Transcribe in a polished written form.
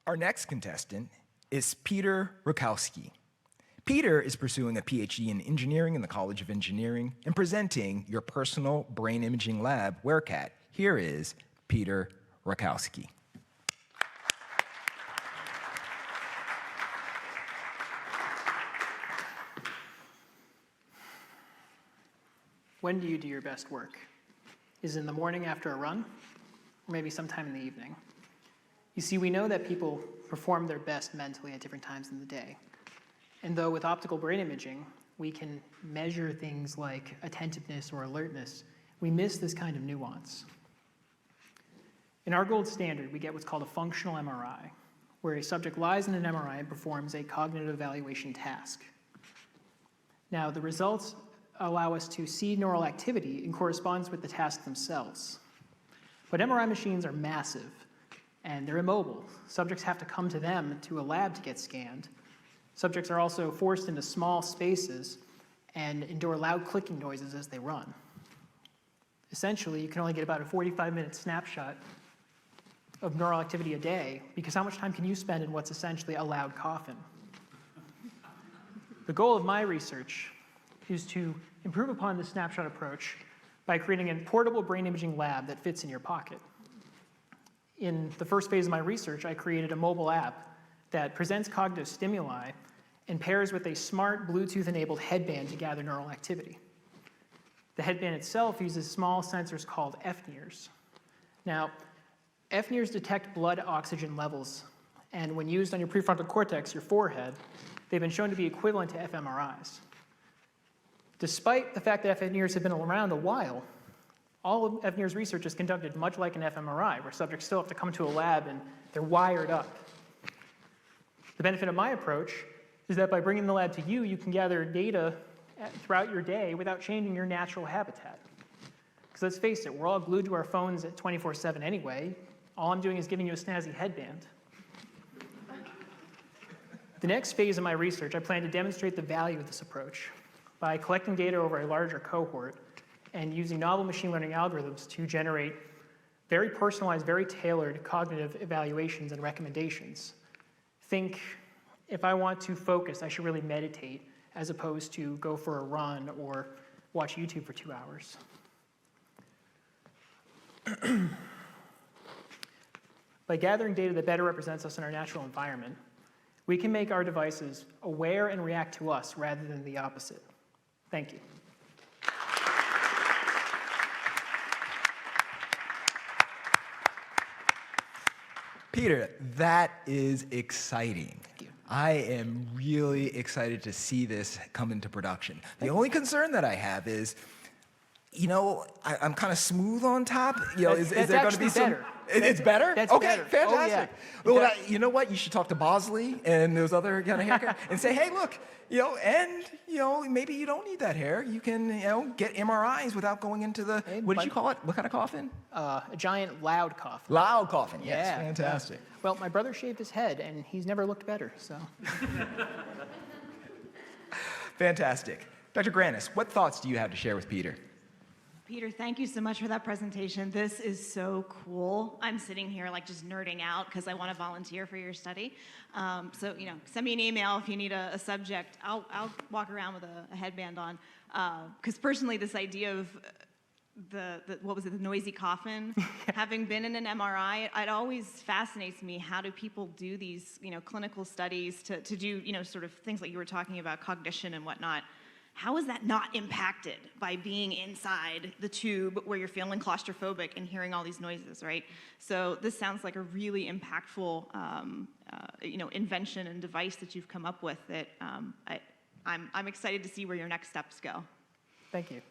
Our next contestant is Peter Rokowski. Peter is pursuing a PhD in engineering in the College of Engineering and presenting your personal brain imaging lab, WearCAAT. Here is Peter Rokowski. When do you do your best work? Is it in the morning after a run? Or maybe sometime in the evening? You see, we know that people perform their best mentally at different times in the day. And though with optical brain imaging, we can measure things like attentiveness or alertness, we miss this kind of nuance. In our gold standard, we get what's called a functional MRI, where a subject lies in an MRI and performs a cognitive evaluation task. Now, the results allow us to see neural activity in correspondence with the tasks themselves. But MRI machines are massive, and they're immobile. Subjects have to come to them to a lab to get scanned. Subjects are also forced into small spaces and endure loud clicking noises as they run. Essentially, you can only get about a 45-minute snapshot of neural activity a day, because how much time can you spend in what's essentially a loud coffin? The goal of my research is to improve upon this snapshot approach by creating a portable brain imaging lab that fits in your pocket. In the first phase of my research, I created a mobile app that presents cognitive stimuli and pairs with a smart Bluetooth-enabled headband to gather neural activity. The headband itself uses small sensors called fNIRS. Now, fNIRS detect blood oxygen levels, and when used on your prefrontal cortex, your forehead, they've been shown to be equivalent to fMRIs. Despite the fact that fNIRS have been around a while, all of fNIRS research is conducted much like an fMRI, where subjects still have to come to a lab and they're wired up. The benefit of my approach is that by bringing the lab to you, you can gather data throughout your day without changing your natural habitat. Because let's face it, we're all glued to our phones at 24/7 anyway. All I'm doing is giving you a snazzy headband. The next phase of my research, I plan to demonstrate the value of this approach by collecting data over a larger cohort and using novel machine learning algorithms to generate very personalized, very tailored cognitive evaluations and recommendations. Think, if I want to focus, I should really meditate as opposed to go for a run or watch YouTube for 2 hours. By gathering data that better represents us in our natural environment, we can make our devices aware and react to us rather than the opposite. Thank you. Peter, that is exciting. Thank you. I am really excited to see this come into production. The only concern that I have is, you know, I'm kind of smooth on top. You know, is there going to be some? Better. It's better? That's okay, better. fantastic. Oh, yeah. Well, you know what? You should talk to Bosley and those other kind of haircut and say, hey, look, you know, and you know, maybe you don't need that hair. You can, you know, get MRIs without going into the, what did you call it? What kind of coffin? A giant loud coffin. Loud coffin. Yes, Yeah, fantastic. yeah. Well, my brother shaved his head, and he's never looked better, so. Fantastic. Dr. Granis, what thoughts do you have to share with Peter? Peter, thank you so much for that presentation. This is so cool. I'm sitting here like just nerding out because I want to volunteer for your study. So, you know, send me an email if you need a subject. I'll walk around with a headband on. Because personally, this idea of the noisy coffin, having been in an MRI, it always fascinates me. How do people do these, you know, clinical studies to do, you know, sort of things like you were talking about, cognition and whatnot? How is that not impacted by being inside the tube where you're feeling claustrophobic and hearing all these noises, right? So this sounds like a really impactful, you know, invention and device that you've come up with that I'm excited to see where your next steps go. Thank you.